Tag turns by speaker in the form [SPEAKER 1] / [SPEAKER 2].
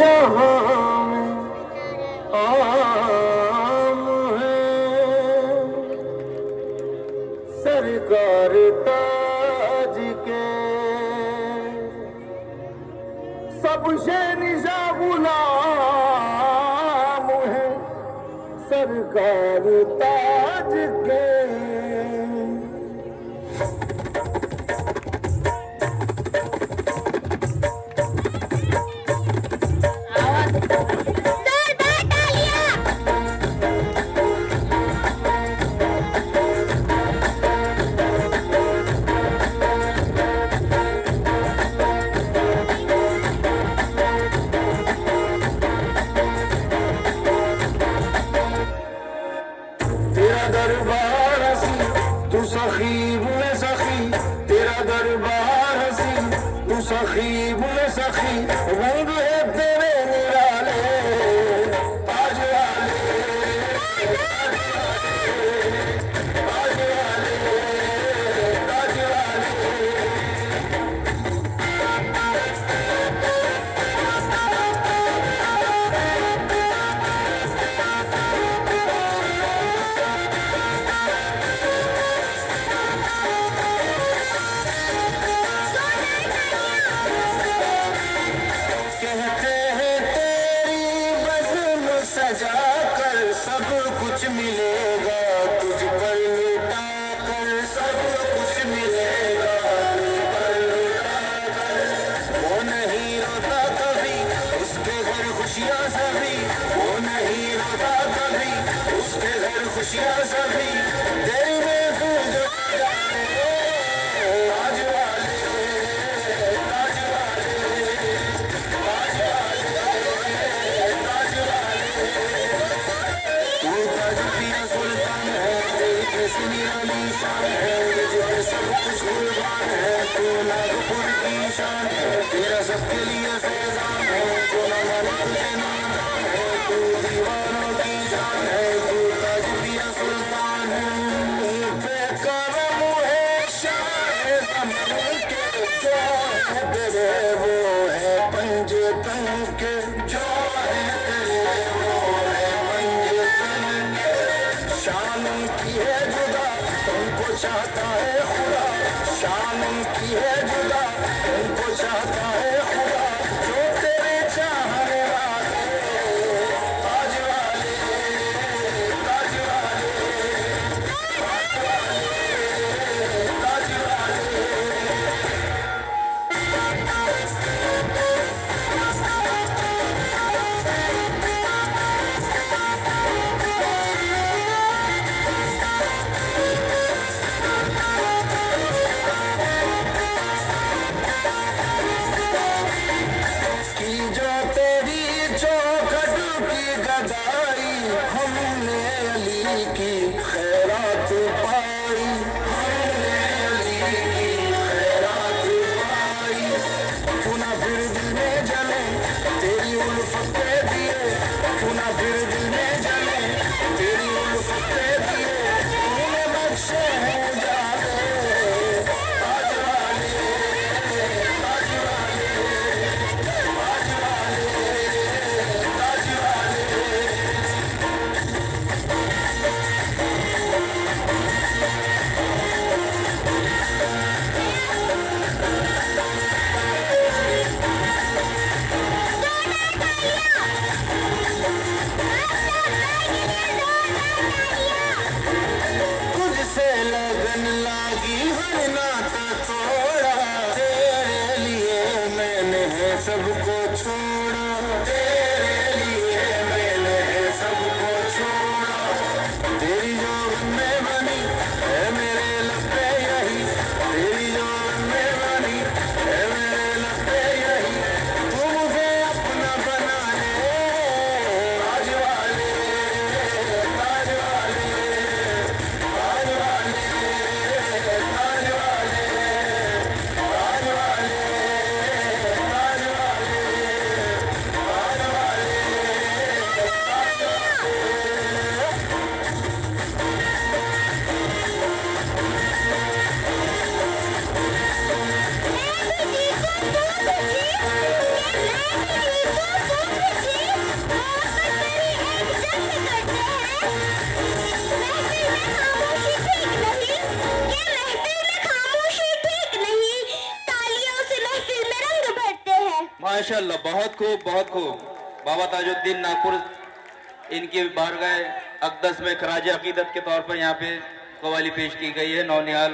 [SPEAKER 1] जहां में आम है सरकार ताज के सबसे निशा गुलाम है सरकार ताज के। दरबार हसी तू सखी बुले सखी तेरा दरबार हसी तू सखी बुले सखी रंग है तेरे निराले ताज वाले ताज वाले ताज वाले। सजा कर सब कुछ मिलेगा तुझ पर लुटा कर सब कुछ मिलेगा तुझ पर लुटा कर। वो नहीं रोता कभी उसके घर खुशियाँ सभी वो नहीं रोता कभी उसके घर खुशियाँ सभी तेरी में तू जो जाने ताज वाले ताज वाले ताज वाले ताज वाले। तू ताज पिया सुल्तान है तेरी कैसी निराली शान है तुझे सब कुछ कुर्बान है तू नागपुर की शान है तेरा सबके लिए फैजान है जो ना माने तुझे नादान है तू दीवानों की जान है तू ताज पिया सुल्तान है। बेकरम है शान ज़माने के जो है तेरे वो है पंजतन के जो है तेरे वो है पंजतन के। शान की है जुदा तुमको चाहता है खुदा शान की है जुदा तुमको चाहता है खुदा जो तेरे चाहने वाले ताज वाले ताज वाले ताज वाले।
[SPEAKER 2] माशाल्लाह, बहुत खूब, बहुत खूब। बाबा ताजुद्दीन नागपुर, इनकी बारगाह अक़दस में खराज अकीदत के तौर पर यहाँ पे कव्वाली पेश की गई है। नौनिहाल